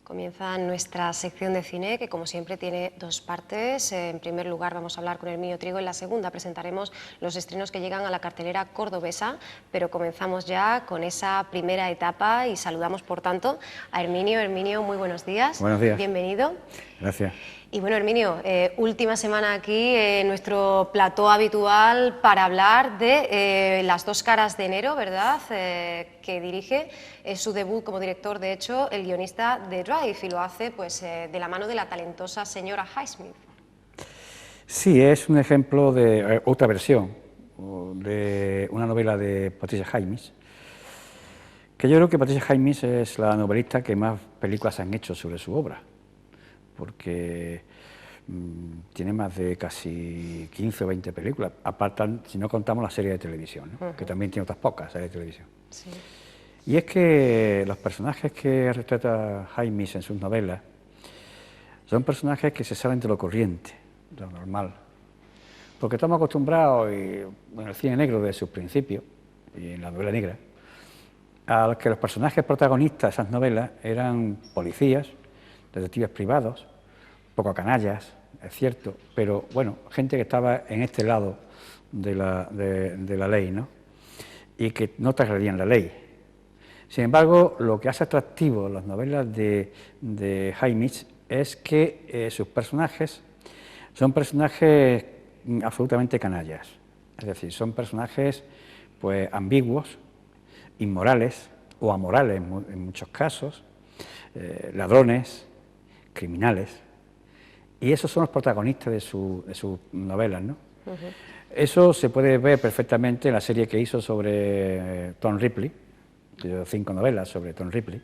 Comienza nuestra sección de cine, que como siempre tiene dos partes. En primer lugar vamos a hablar con Herminio Trigo, en la segunda presentaremos los estrenos que llegan a la cartelera cordobesa, pero comenzamos ya con esa primera etapa y saludamos por tanto a Herminio. Herminio, muy buenos días. Buenos días. Bienvenido. Gracias. Y bueno, Herminio, última semana aquí en nuestro plató habitual para hablar de Las dos caras de enero, ¿verdad? Que dirige, es su debut como director, de hecho, el guionista de Drive, y lo hace pues de la mano de la talentosa señora Highsmith. Sí, es un ejemplo de otra versión de una novela de Patricia Highsmith, que yo creo que Patricia Highsmith es la novelista que más películas han hecho sobre su obra, porque tiene más de casi 15 o 20 películas, apartan, si no contamos la serie de televisión, ¿no? Que también tiene otras pocas series de televisión. Sí. Y es que los personajes que retrata Highsmith en sus novelas son personajes que se salen de lo corriente, de lo normal, porque estamos acostumbrados, en el cine negro de sus principios, y en la novela negra, a que los personajes protagonistas de esas novelas eran policías, detectives privados, poco canallas, es cierto, pero bueno, gente que estaba en este lado de la ley, ¿no? Y que no transgredían la ley. Sin embargo, lo que hace atractivo las novelas de Highsmith es que sus personajes son personajes absolutamente canallas, es decir, son personajes pues ambiguos, inmorales o amorales en muchos casos, ladrones, criminales, y esos son los protagonistas de sus novelas, ¿no? Eso se puede ver perfectamente en la serie que hizo sobre Tom Ripley, 5 novelas sobre Tom Ripley,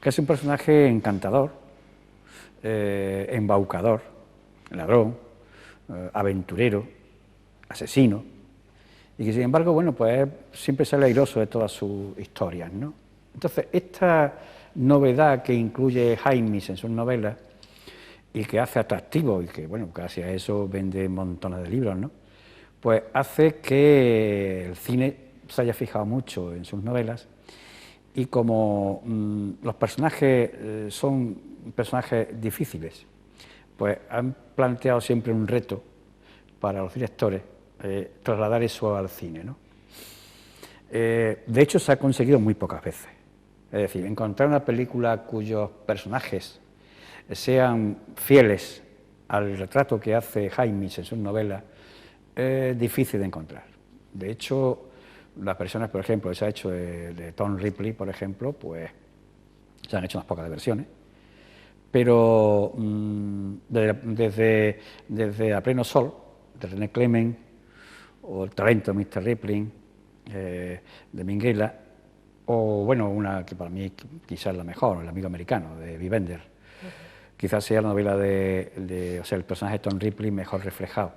que es un personaje encantador, embaucador, ladrón, aventurero, asesino, y que sin embargo, bueno, pues siempre sale airoso de todas sus historias, ¿no? Entonces, esta novedad que incluye Highsmith en sus novelas y que hace atractivo y que, bueno, gracias a eso vende montones de libros, ¿no? Pues hace que el cine se haya fijado mucho en sus novelas y como los personajes son personajes difíciles, pues han planteado siempre un reto para los directores, trasladar eso al cine, ¿no? De hecho, se ha conseguido muy pocas veces. Es decir, encontrar una película cuyos personajes sean fieles al retrato que hace Highsmith en sus novelas es difícil de encontrar. De hecho, las versiones, por ejemplo, que se ha hecho de Tom Ripley, por ejemplo, pues se han hecho unas pocas versiones, pero desde A Pleno Sol, de René Clement, o El talento de Mr. Ripley, de Minghella, o bueno, una que para mí quizás la mejor, El amigo americano, de Vivender. Quizás sea la novela o sea, el personaje de Tom Ripley mejor reflejado,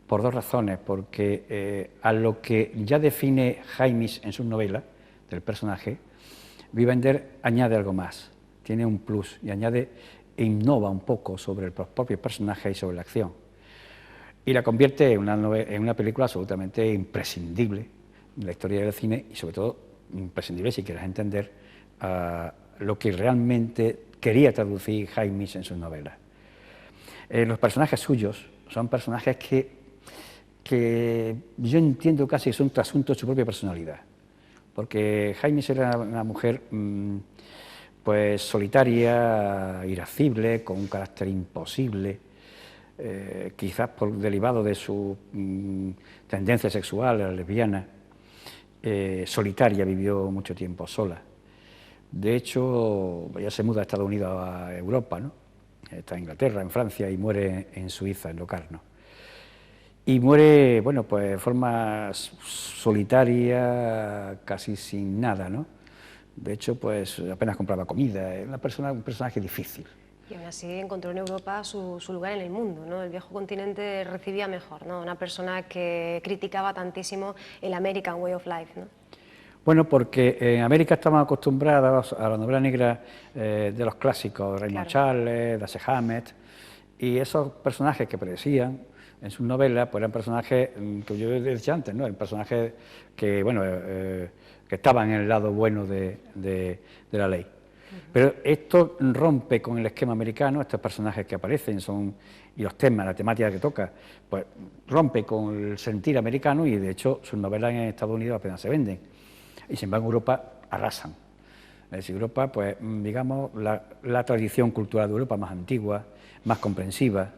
por dos razones, porque a lo que ya define Highsmith en sus novelas, del personaje, Vivender añade algo más, tiene un plus y añade e innova un poco sobre los propios personajes y sobre la acción. Y la convierte en una película absolutamente imprescindible en la historia del cine y sobre todo imprescindible si quieres entender lo que realmente quería traducir Highsmith en sus novelas. Los personajes suyos son personajes que yo entiendo casi que son trasuntos de su propia personalidad, porque Highsmith era una mujer pues solitaria, irascible, con un carácter imposible, quizás derivado de su tendencia sexual, lesbiana, solitaria, vivió mucho tiempo sola. De hecho, ella se muda a Estados Unidos, a Europa, ¿no? Está en Inglaterra, en Francia, y muere en Suiza, en Locarno. Y muere, bueno, pues de forma solitaria, casi sin nada, ¿no? De hecho, pues apenas compraba comida, era un personaje difícil. Y aún así encontró en Europa su lugar en el mundo, ¿no? El viejo continente recibía mejor, ¿no? Una persona que criticaba tantísimo el American Way of Life, ¿no? Bueno, porque en América estaban acostumbrados a la novela negra de los clásicos, Raymond Chandler, Dashiell Hammett, y esos personajes que aparecían en sus novelas, pues eran personajes que yo decía antes, ¿no? Eran personajes que, bueno, que estaban en el lado bueno de la ley. Pero esto rompe con el esquema americano, estos personajes que aparecen y los temas, la temática que toca, pues rompe con el sentir americano y de hecho sus novelas en Estados Unidos apenas se venden. Y sin embargo en Europa arrasan. Es decir, Europa, pues digamos, la tradición cultural de Europa más antigua, más comprensiva,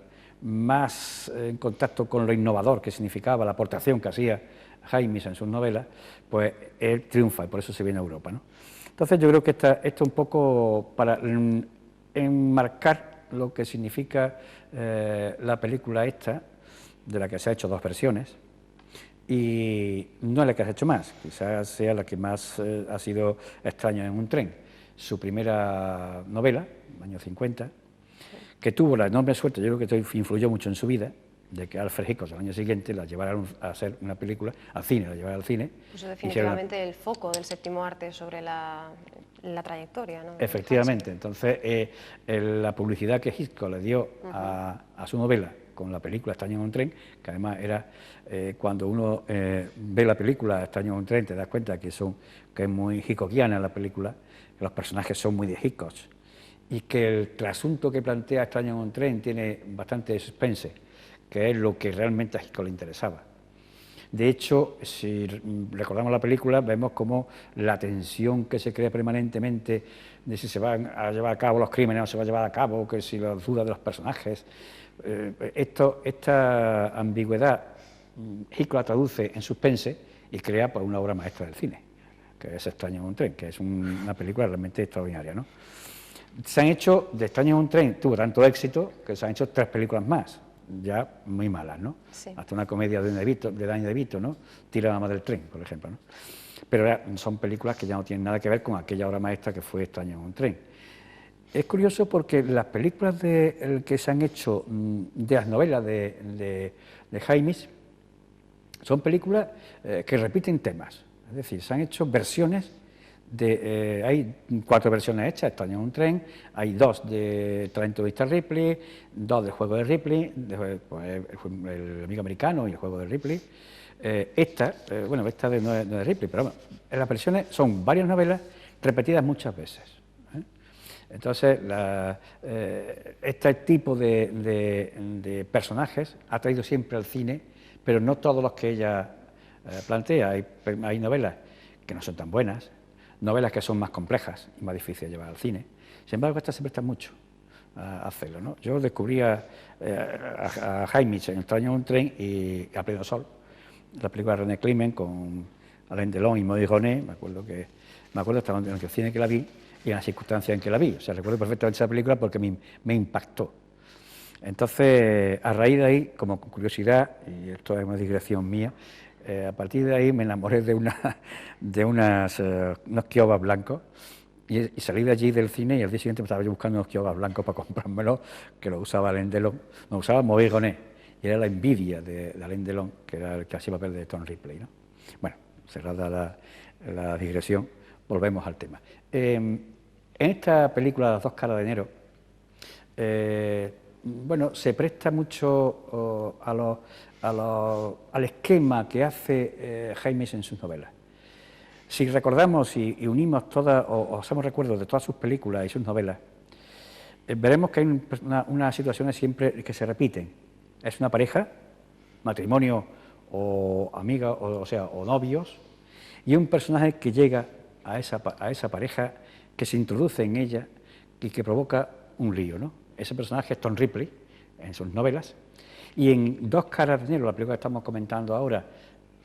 más en contacto con lo innovador que significaba la aportación que hacía Jaimes en sus novelas, pues él triunfa y por eso se viene a Europa, ¿no? Entonces yo creo que esto un poco para enmarcar lo que significa la película esta, de la que se ha hecho 2 versiones, y no es la que se ha hecho más, quizás sea la que más ha sido Extraño en un tren, su primera novela, años 50, que tuvo la enorme suerte, yo creo que influyó mucho en su vida, de que Alfred Hitchcock al año siguiente la llevara a hacer una película, al cine, la llevara al cine. Pues definitivamente el foco del séptimo arte sobre la trayectoria, ¿no? Efectivamente, entonces la publicidad que Hitchcock le dio a su novela con la película Extraño en un tren, que además era, cuando uno ve la película Extraño en un tren, te das cuenta que es muy hitchcockiana la película, que los personajes son muy de Hitchcock, y que el trasunto que plantea Extraño en un tren tiene bastante suspense, que es lo que realmente a Hitchcock le interesaba. De hecho, si recordamos la película, vemos como la tensión que se crea permanentemente de si se van a llevar a cabo los crímenes o no se va a llevar a cabo, que si las dudas de los personajes. Esta ambigüedad Hitchcock la traduce en suspense y crea pues, una obra maestra del cine, que es Extraño en un tren, que es una película realmente extraordinaria, ¿no? Se han hecho, de Extraño en un tren tuvo tanto éxito que se han hecho 3 películas más, ya muy malas, ¿no? Sí. Hasta una comedia de Danny DeVito, ¿no? Tira la madre del tren, por ejemplo, ¿no? Pero son películas que ya no tienen nada que ver con aquella obra maestra que fue Extraño en un tren. Es curioso porque las películas que se han hecho de las novelas de Jaimes son películas que repiten temas, es decir, se han hecho versiones hay 4 versiones hechas, Extraño en un tren, hay 2 de Talento de Mr. Ripley, 2 del juego de Ripley, pues, el amigo americano y el juego de Ripley. Esta no es de Ripley, pero bueno, las versiones son varias novelas repetidas muchas veces. Entonces, este tipo de personajes ha traído siempre al cine, pero no todos los que ella plantea. Hay novelas que no son tan buenas, novelas que son más complejas y más difíciles de llevar al cine. Sin embargo, estas se prestan mucho a hacerlo, ¿no? Yo descubrí a Jaimes en Extraño en un tren y A pleno sol, la película de René Clement con Alain Delon y Maurice Ronet. Me acuerdo hasta en el cine que la vi y en las circunstancias en que la vi. O sea, recuerdo perfectamente esa película porque me impactó. Entonces, a raíz de ahí, como curiosidad, y esto es una digresión mía, a partir de ahí me enamoré de unos Kiowas blancos y salí de allí del cine y al día siguiente me estaba yo buscando unos Kiowas blancos para comprármelos, que lo usaba Alain Delon, no usaba Maurice Ronet, y era la envidia de Alain Delon, que era el que hacía papel de Tom Ripley, ¿no? Bueno, cerrada la digresión, volvemos al tema. En esta película, Las 2 caras de enero, se presta mucho al esquema que hace Jaimes en sus novelas. Si recordamos y unimos todas, o hacemos recuerdos de todas sus películas y sus novelas, veremos que hay unas situaciones siempre que se repiten. Es una pareja, matrimonio o amiga, o novios, y un personaje que llega a esa pareja, que se introduce en ella y que provoca un lío, ¿no? Ese personaje es Tom Ripley en sus novelas, y en 2 caras de enero, la película que estamos comentando ahora,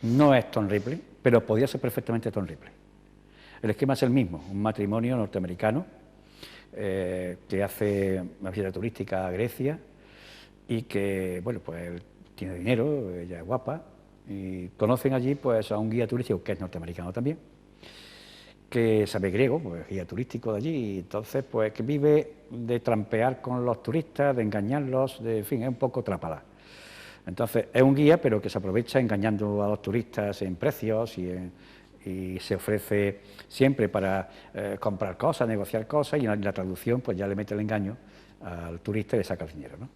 no es Tom Ripley, pero podría ser perfectamente Tom Ripley. El esquema es el mismo, un matrimonio norteamericano que hace una visita turística a Grecia y que, pues él tiene dinero, ella es guapa, y conocen allí pues a un guía turístico que es norteamericano también, que sabe griego, pues guía turístico de allí, y entonces pues que vive de trampear con los turistas, de engañarlos, en fin, es un poco trápala. Entonces es un guía, pero que se aprovecha engañando a los turistas en precios y se ofrece siempre para comprar cosas, negociar cosas, y en la traducción pues ya le mete el engaño al turista y le saca el dinero, ¿no?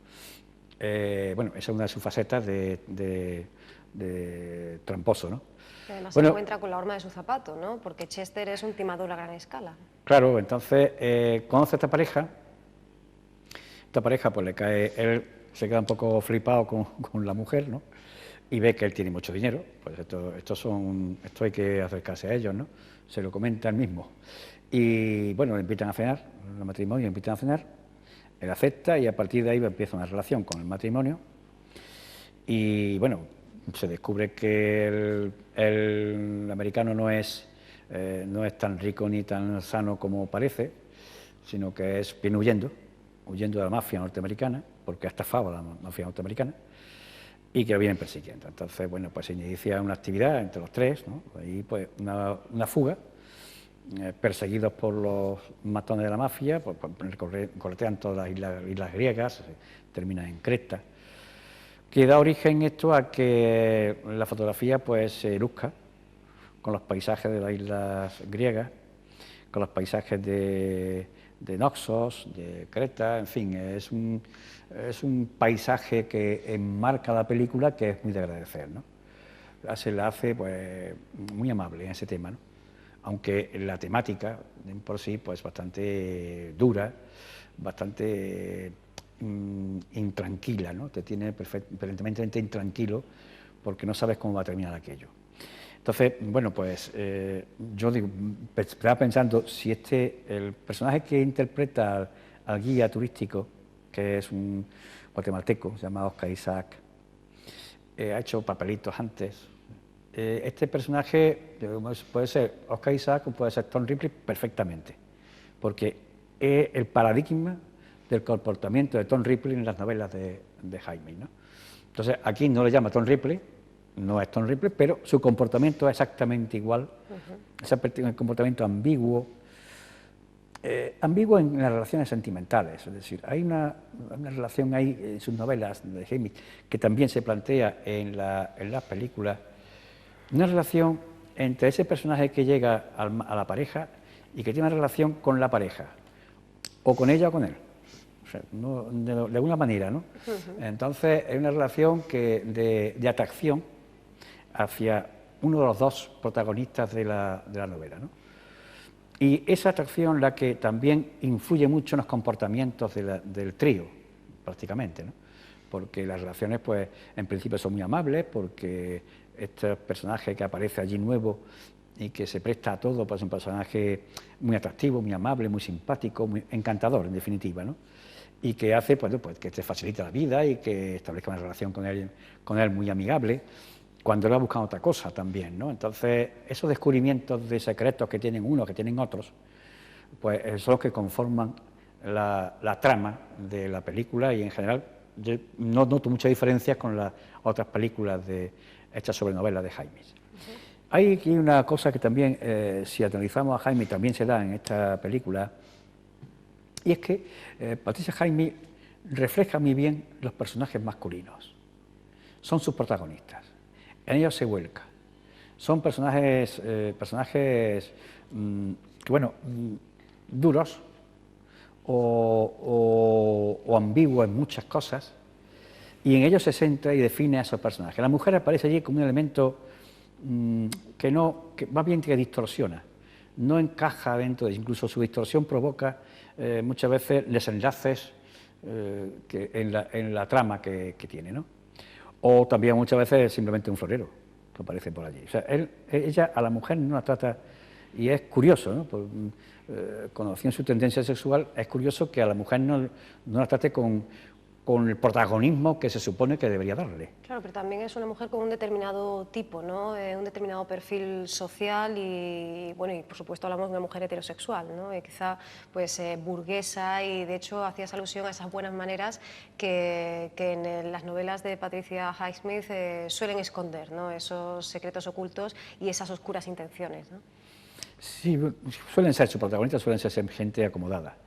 Esa es una de sus facetas de de tramposo, ¿no? Además Bueno, se encuentra con la horma de su zapato, ¿no? Porque Chester es un timador a gran escala. claro, entonces conoce a esta pareja pues le cae, él se queda un poco flipado con la mujer, ¿no? Y ve que él tiene mucho dinero, pues esto hay que acercarse a ellos, ¿no? Se lo comenta él mismo. Y bueno, le invitan a cenar, el matrimonio le invitan a cenar, él acepta y a partir de ahí empieza una relación con el matrimonio. Y bueno, se descubre que el americano no es tan rico ni tan sano como parece, sino que viene huyendo de la mafia norteamericana, porque ha estafado a la mafia norteamericana, y que lo vienen persiguiendo. Entonces, bueno, pues se inicia una actividad entre los tres, ¿no? Ahí pues una fuga, perseguidos por los matones de la mafia, pues, corretean todas las islas griegas, terminan en Creta, que da origen esto a que la fotografía pues se luzca con los paisajes de las islas griegas, con los paisajes de Naxos, de Creta, en fin, es un paisaje que enmarca la película que es muy de agradecer, ¿no? Se la hace pues muy amable en ese tema, ¿no? Aunque la temática por sí pues bastante dura, bastante intranquila, ¿no? Te tiene permanentemente intranquilo porque no sabes cómo va a terminar aquello. Entonces, bueno, pues yo estaba pensando si el personaje que interpreta al guía turístico, que es un guatemalteco, se llama Oscar Isaac, ha hecho papelitos antes. Este personaje puede ser Oscar Isaac o puede ser Tom Ripley perfectamente, porque es el paradigma del comportamiento de Tom Ripley en las novelas de Jaime, ¿no? Entonces, aquí no le llama Tom Ripley, no es Tom Ripley, pero su comportamiento es exactamente igual, ese comportamiento ambiguo, ambiguo en las relaciones sentimentales, es decir, hay una relación ahí en sus novelas de Jaime que también se plantea en las películas, una relación entre ese personaje que llega a la pareja y que tiene una relación con la pareja, o con ella o con él. O sea, no, de alguna manera, ¿no? Entonces, es una relación de atracción hacia uno de los dos protagonistas de la novela, ¿no? Y esa atracción la que también influye mucho en los comportamientos del trío, prácticamente, ¿no? Porque las relaciones, pues, en principio son muy amables, porque este personaje que aparece allí nuevo y que se presta a todo, pues es un personaje muy atractivo, muy amable, muy simpático, muy encantador, en definitiva, ¿no? Y que hace pues, que te facilite la vida y que establezca una relación con él muy amigable, cuando él va buscando otra cosa también, ¿no? Entonces, esos descubrimientos de secretos que tienen unos, que tienen otros, pues son los que conforman la trama de la película y en general yo no noto muchas diferencias con las otras películas hechas sobre novelas de Jaime. Hay aquí una cosa que también, si analizamos a Jaime, también se da en esta película, y es que Patricia Jaime refleja muy bien los personajes masculinos. Son sus protagonistas. En ellos se vuelca. Son personajes que, bueno, duros o ambiguos en muchas cosas, y en ellos se centra y define a esos personajes. La mujer aparece allí como un elemento que más bien que distorsiona, no encaja dentro de, incluso su distorsión provoca muchas veces desenlaces en la trama que tiene, ¿no? O también muchas veces es simplemente un florero que aparece por allí. O sea, ella a la mujer no la trata, y es curioso, ¿no? Conociendo su tendencia sexual, es curioso que a la mujer no la trate con el protagonismo que se supone que debería darle. Claro, pero también es una mujer con un determinado tipo, ¿no? Un determinado perfil social y, bueno, y por supuesto hablamos de una mujer heterosexual, ¿no? Quizá, pues, burguesa, y de hecho hacías alusión a esas buenas maneras que en las novelas de Patricia Highsmith suelen esconder, ¿no? Esos secretos ocultos y esas oscuras intenciones, ¿no? Sí, sus protagonistas suelen ser gente acomodada.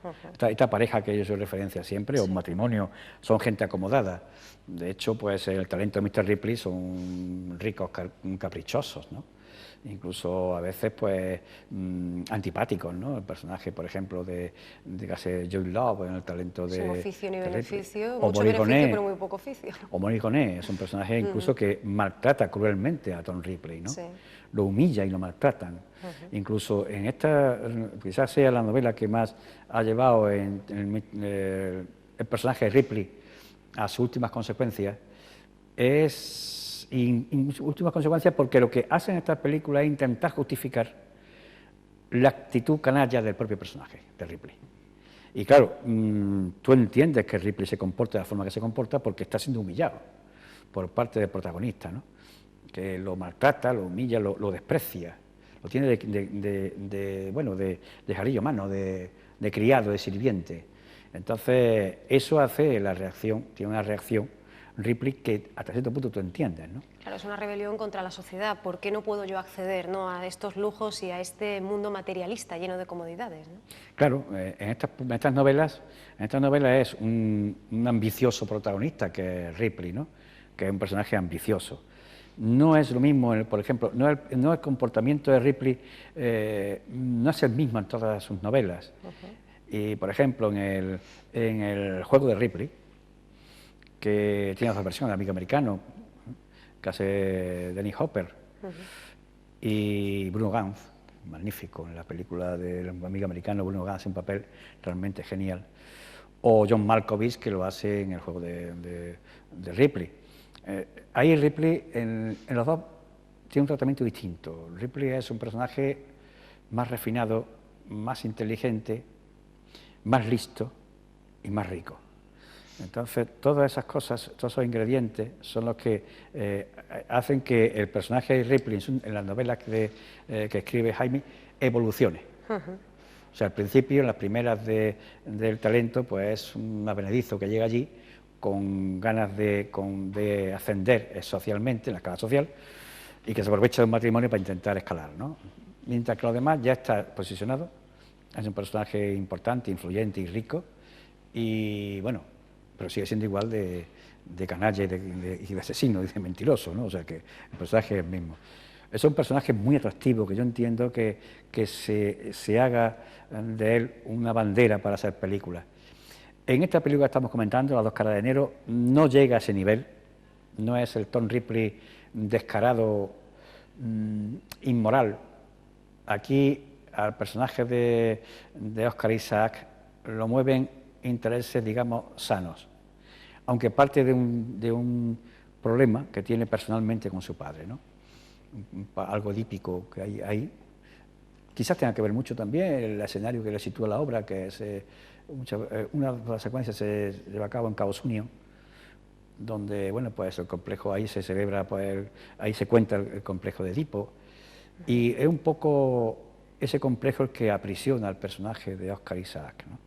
Esta pareja que yo soy referencia siempre, o un matrimonio, son gente acomodada. De hecho, pues el talento de Mr. Ripley son ricos, caprichosos, ¿no? incluso a veces pues antipáticos, ¿no? El personaje, por ejemplo, de que hace Jude Law en El talento de... Sin oficio ni beneficio, o mucho beneficio pero muy poco oficio. O Morricone es un personaje incluso que maltrata cruelmente a Tom Ripley, ¿no? Sí. Lo humilla y lo maltratan. Incluso en esta, quizás sea la novela que más ha llevado el personaje de Ripley a sus últimas consecuencias, últimas consecuencias porque lo que hacen estas películas es intentar justificar la actitud canalla del propio personaje, de Ripley. Y claro, tú entiendes que Ripley se comporta de la forma que se comporta porque está siendo humillado por parte del protagonista, ¿no? Que lo maltrata, lo humilla, lo desprecia, lo tiene de jarillo mano, de criado, de sirviente. Entonces, eso hace la reacción, tiene una reacción Ripley que hasta cierto punto tú entiendes, ¿no? Claro, es una rebelión contra la sociedad. ¿Por qué no puedo yo acceder, ¿no?, a estos lujos y a este mundo materialista lleno de comodidades, ¿no? Claro, en estas novelas es un ambicioso protagonista que es Ripley, ¿no? Que es un personaje ambicioso. No es lo mismo, por ejemplo, no el comportamiento de Ripley no es el mismo en todas sus novelas. Y, por ejemplo, en el juego de Ripley, que tiene otra versión, el amigo americano, que hace Dennis Hopper, y Bruno Ganz, magnífico, en la película del amigo americano, Bruno Ganz hace un papel realmente genial, o John Malkovich, que lo hace en el juego de Ripley. Ahí Ripley, en los dos, tiene un tratamiento distinto. Ripley es un personaje más refinado, más inteligente, más listo y más rico. Entonces, todas esas cosas, todos esos ingredientes son los que hacen que el personaje de Ripley en las novelas que escribe Jaime evolucione. O sea, al principio, en las primeras del talento, pues es un advenedizo que llega allí con ganas de ascender socialmente, en la escala social, y que se aprovecha de un matrimonio para intentar escalar, ¿no? Mientras que los demás ya está posicionado, es un personaje importante, influyente y rico, y bueno, pero sigue siendo igual de canalla y de asesino y de mentiroso, ¿no? O sea que el personaje es el mismo. Es un personaje muy atractivo, que yo entiendo que se haga de él una bandera para hacer películas. En esta película que estamos comentando, Las dos caras de enero, no llega a ese nivel, no es el Tom Ripley descarado, inmoral. Aquí al personaje de Oscar Isaac lo mueven intereses, digamos, sanos, aunque parte de un problema que tiene personalmente con su padre, ¿no? Algo edípico que hay ahí. Quizás tenga que ver mucho también el escenario que le sitúa la obra, que es una de las secuencias se lleva a cabo en Cabo Sunio, donde, bueno, pues el complejo ahí se celebra, pues ahí se cuenta el complejo de Edipo, y es un poco ese complejo el que aprisiona al personaje de Oscar Isaac, ¿no?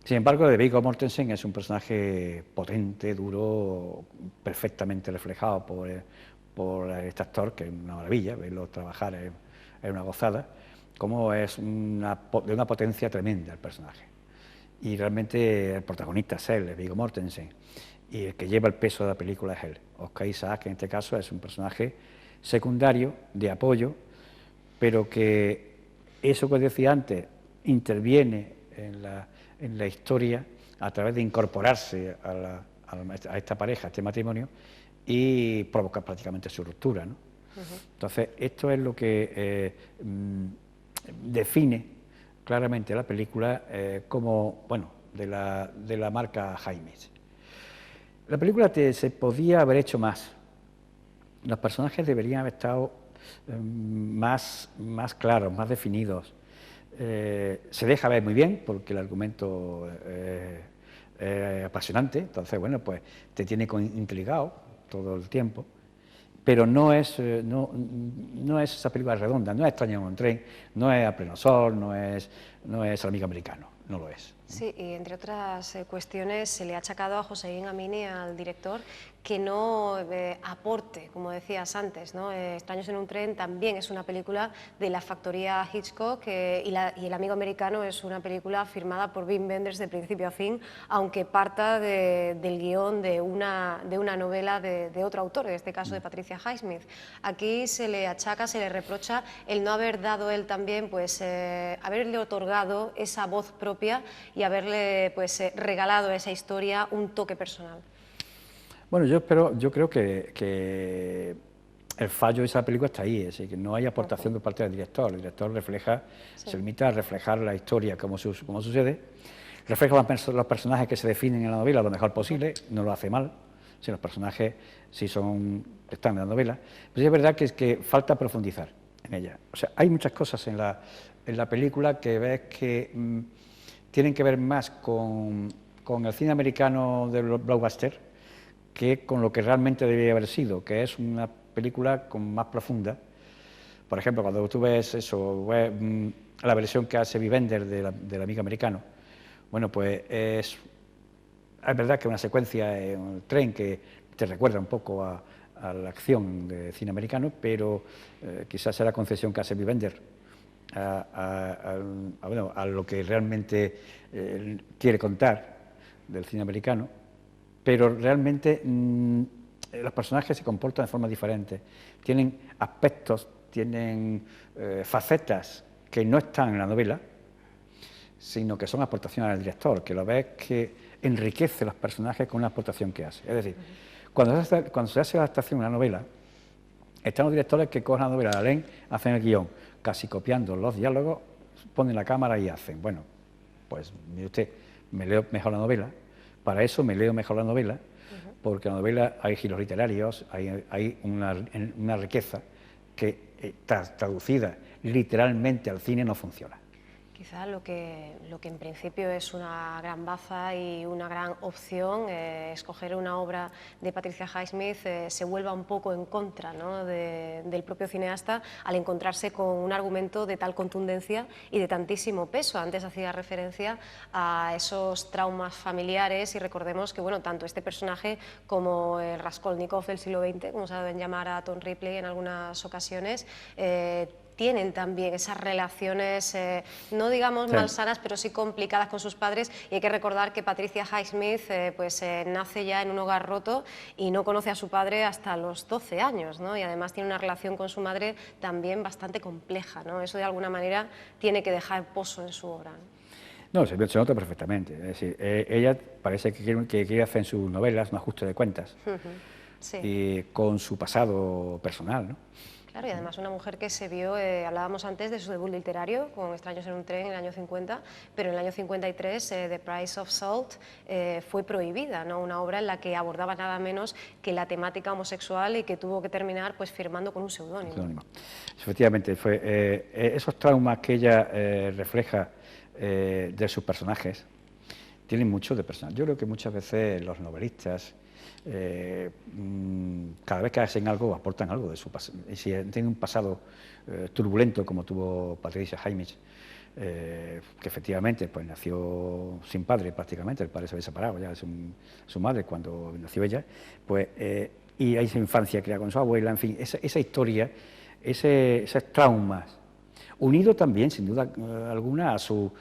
Sin embargo, de Viggo Mortensen es un personaje potente, duro, perfectamente reflejado por este actor, que es una maravilla, verlo trabajar es una gozada, como es de una potencia tremenda el personaje. Y realmente el protagonista es él, es Viggo Mortensen, y el que lleva el peso de la película es él. Oscar Isaac, en este caso, es un personaje secundario, de apoyo, pero que eso que decía antes interviene en la historia a través de incorporarse a esta pareja, a este matrimonio, y provocar prácticamente su ruptura, ¿no? Entonces, esto es lo que define claramente la película como, bueno, de la marca Jaimes. La película se podía haber hecho más. Los personajes deberían haber estado más claros, más definidos. Se deja ver muy bien porque el argumento es apasionante, entonces, bueno, pues te tiene intrigado todo el tiempo, pero no es esa película redonda, no es Extraño en un tren, no es A pleno sol, no es no es El amigo americano, no lo es. Sí, y entre otras cuestiones se le ha achacado a Hossein Amini, al director, que no aporte, como decías antes, ¿no? Extraños en un tren también es una película de la factoría Hitchcock y El amigo americano es una película firmada por Wim Wenders de principio a fin, aunque parta del guión de una novela de otro autor, en este caso de Patricia Highsmith. Aquí se le achaca, se le reprocha el no haber dado él también, pues, haberle otorgado esa voz propia y haberle pues, regalado a esa historia un toque personal. Bueno, yo creo que el fallo de esa película está ahí, es decir, que no hay aportación por parte del director. El director se limita a reflejar la historia como sucede, refleja los personajes que se definen en la novela lo mejor posible, no lo hace mal, si los personajes están en la novela, pero sí es verdad que falta profundizar en ella. O sea, hay muchas cosas en la película que ves que tienen que ver más con el cine americano del blockbuster que con lo que realmente debería haber sido, que es una película más profunda. Por ejemplo, cuando tú ves la versión que hace Wim Wenders del amigo americano, bueno, pues es verdad que es una secuencia en un tren que te recuerda un poco a la acción de cine americano, pero quizás sea la concesión que hace Wim Wenders a lo que realmente quiere contar del cine americano, pero realmente los personajes se comportan de forma diferente, tienen aspectos, tienen facetas que no están en la novela, sino que son aportaciones del director, que lo ves que enriquece los personajes con una aportación que hace. Es decir, cuando se hace la adaptación de una novela, están los directores que cogen la novela, la leen, hacen el guión, casi copiando los diálogos, ponen la cámara y hacen. Bueno, pues mire usted, me leo mejor la novela, para eso me leo mejor la novela, porque en la novela hay giros literarios, hay una riqueza que traducida literalmente al cine no funciona. Quizá lo que en principio es una gran baza y una gran opción, escoger una obra de Patricia Highsmith, se vuelva un poco en contra, ¿no?, del propio cineasta al encontrarse con un argumento de tal contundencia y de tantísimo peso. Antes hacía referencia a esos traumas familiares y recordemos que, bueno, tanto este personaje como el Raskolnikov del siglo XX, como saben llamar a Tom Ripley en algunas ocasiones, tienen también esas relaciones, no digamos malsanas, pero sí complicadas con sus padres, y hay que recordar que Patricia Highsmith nace ya en un hogar roto y no conoce a su padre hasta los 12 años, ¿no? Y además tiene una relación con su madre también bastante compleja, ¿no? Eso de alguna manera tiene que dejar pozo en su obra, ¿no? No, se nota perfectamente. Es decir, ella parece que quiere hacer en sus novelas un ajuste de cuentas Sí. y con su pasado personal, ¿no? Claro, y además una mujer que se vio, hablábamos antes de su debut literario con Extraños en un tren en el año 50, pero en el año 53 The Price of Salt fue prohibida, ¿no? Una obra en la que abordaba nada menos que la temática homosexual y que tuvo que terminar pues firmando con un seudónimo. Efectivamente, esos traumas que ella refleja de sus personajes tienen mucho de personal. Yo creo que muchas veces los novelistas cada vez que hacen algo aportan algo de su pasado. Y si tienen un pasado turbulento como tuvo Patricia Highsmith, que efectivamente pues nació sin padre prácticamente, el padre se había separado ya de su madre cuando nació ella, pues y hay esa infancia criada con su abuela, en fin, esa historia, esos traumas, unido también sin duda alguna a su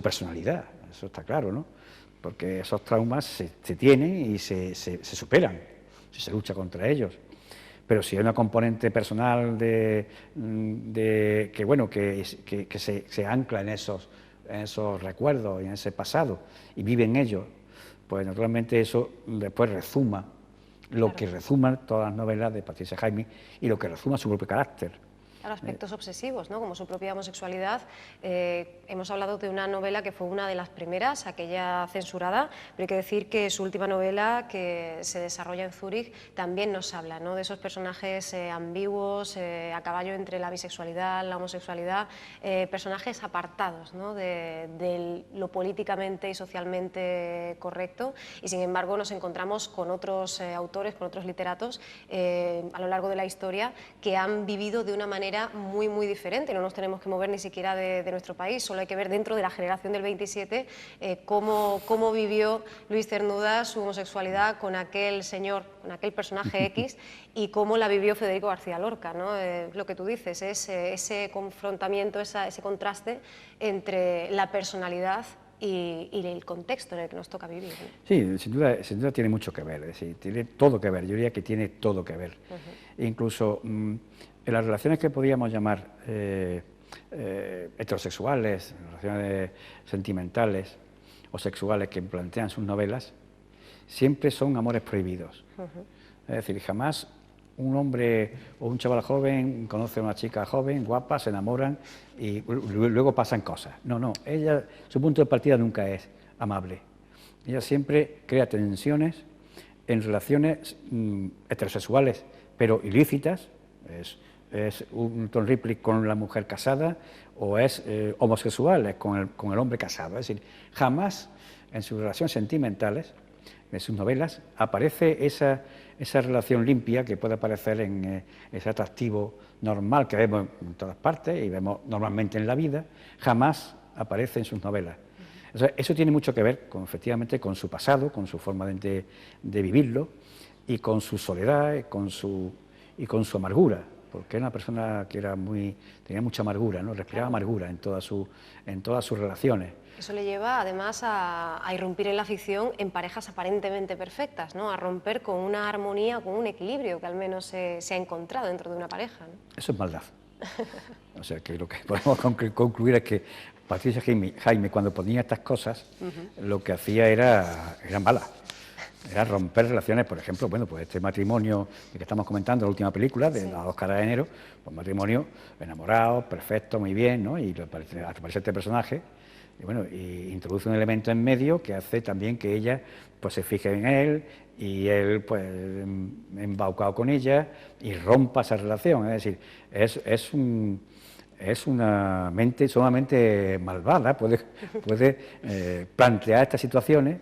personalidad, eso está claro, ¿no? Porque esos traumas se tienen y se superan, si se lucha contra ellos. Pero si hay una componente personal que se ancla en esos recuerdos y en ese pasado y vive en ellos, pues naturalmente eso después rezuma lo que rezuman todas las novelas de Patricia Highsmith y lo que rezuma su propio carácter. Aspectos obsesivos, ¿no?, como su propia homosexualidad. Hemos hablado de una novela que fue una de las primeras, aquella censurada, pero hay que decir que su última novela, que se desarrolla en Zúrich, también nos habla, ¿no?, de esos personajes ambiguos, a caballo entre la bisexualidad, la homosexualidad, personajes apartados, ¿no?, de lo políticamente y socialmente correcto, y sin embargo nos encontramos con otros autores, con otros literatos a lo largo de la historia que han vivido de una manera manera muy, muy diferente. No nos tenemos que mover ni siquiera de nuestro país, solo hay que ver dentro de la generación del 27 cómo vivió Luis Cernuda su homosexualidad con aquel señor, con aquel personaje X, y cómo la vivió Federico García Lorca, ¿no? Lo que tú dices, es ese confrontamiento, ese contraste entre la personalidad y el contexto en el que nos toca vivir, ¿no? Sí, sin duda tiene mucho que ver, es decir, tiene todo que ver, yo diría que tiene todo que ver. Incluso en las relaciones que podríamos llamar heterosexuales, relaciones sentimentales o sexuales que plantean sus novelas, siempre son amores prohibidos. Es decir, jamás un hombre o un chaval joven conoce a una chica joven, guapa, se enamoran y luego pasan cosas. No, su punto de partida nunca es amable. Ella siempre crea tensiones en relaciones heterosexuales, pero ilícitas. Es un Tom Ripley con la mujer casada, o es homosexual con el hombre casado. Es decir, jamás en sus relaciones sentimentales, en sus novelas, aparece esa relación limpia que puede aparecer en ese atractivo normal que vemos en todas partes y vemos normalmente en la vida, jamás aparece en sus novelas. O sea, eso tiene mucho que ver, efectivamente, con su pasado, con su forma de vivirlo, y con su soledad y con su amargura, porque era una persona que tenía mucha amargura, ¿no? Respiraba amargura en todas sus relaciones. Eso le lleva además a irrumpir en la ficción en parejas aparentemente perfectas, ¿no? A romper con una armonía, con un equilibrio que al menos se ha encontrado dentro de una pareja, ¿no? Eso es maldad. O sea, que lo que podemos concluir es que Patricia Jaime, cuando ponía estas cosas, lo que hacía era mala. Era romper relaciones, por ejemplo, bueno, pues este matrimonio que estamos comentando, la última película, de Las dos caras de enero, pues matrimonio enamorado, perfecto, muy bien, ¿no? Y aparece este personaje, y bueno, y introduce un elemento en medio que hace también que ella pues se fije en él y él pues embaucado con ella y rompa esa relación. Es decir, es una mente sumamente malvada, puede plantear estas situaciones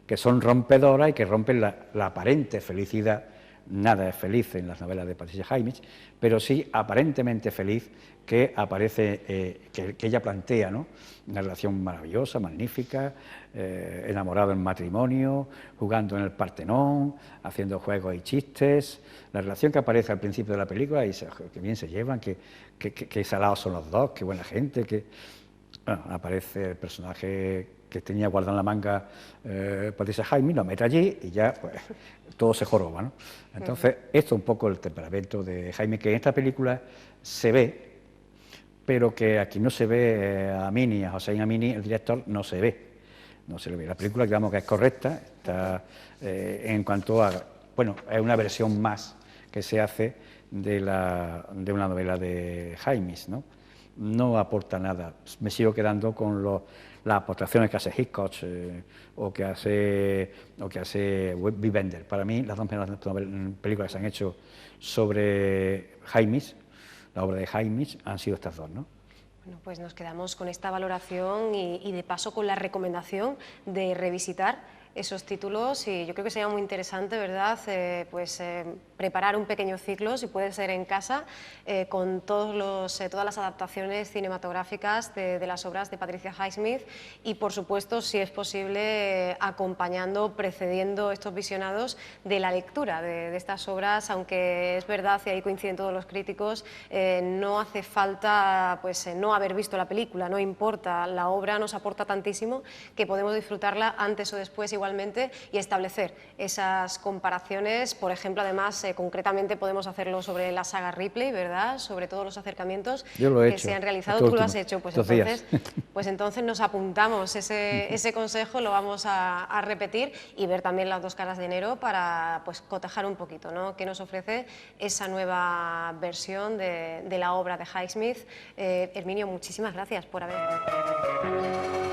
que son rompedoras y que rompen la aparente felicidad. Nada es feliz en las novelas de Patricia Highsmith, pero sí aparentemente feliz que aparece, que ella plantea, ¿no? Una relación maravillosa, magnífica, enamorado en matrimonio, jugando en el Partenón, haciendo juegos y chistes. La relación que aparece al principio de la película, y que bien se llevan, que salados son los dos, qué buena gente, bueno, aparece el personaje que tenía guardado en la manga Patricia Highsmith, lo mete allí y ya pues todo se joroba, ¿no? Entonces, esto es un poco el temperamento de Jaime, que en esta película se ve, pero que aquí no se ve a Hossein Amini, el director, no se ve. No se le ve. La película, digamos que es correcta, está en cuanto a, bueno, es una versión más que se hace de una novela de Highsmith, ¿no? No aporta nada. Me sigo quedando con las aportaciones que hace Hitchcock o que hace Wim Wenders. Para mí, las dos películas que se han hecho sobre Highsmith, la obra de Highsmith, han sido estas dos, ¿no? Bueno, pues nos quedamos con esta valoración y de paso con la recomendación de revisitar esos títulos, y yo creo que sería muy interesante, ¿verdad?, preparar un pequeño ciclo, si puede ser en casa, con todas las adaptaciones cinematográficas de las obras de Patricia Highsmith y, por supuesto, si es posible, acompañando, precediendo estos visionados de la lectura de estas obras, aunque es verdad, y ahí coinciden todos los críticos, no hace falta no haber visto la película, no importa, la obra nos aporta tantísimo que podemos disfrutarla antes o después igualmente y establecer esas comparaciones. Por ejemplo, además, concretamente podemos hacerlo sobre la saga Ripley, ¿verdad?, sobre todos los acercamientos que se han realizado. Tú lo has hecho, pues entonces nos apuntamos ese consejo, lo vamos a repetir y ver también Las dos caras de enero para cotejar un poquito, ¿no?, qué nos ofrece esa nueva versión de la obra de Highsmith. Herminio, muchísimas gracias por haber...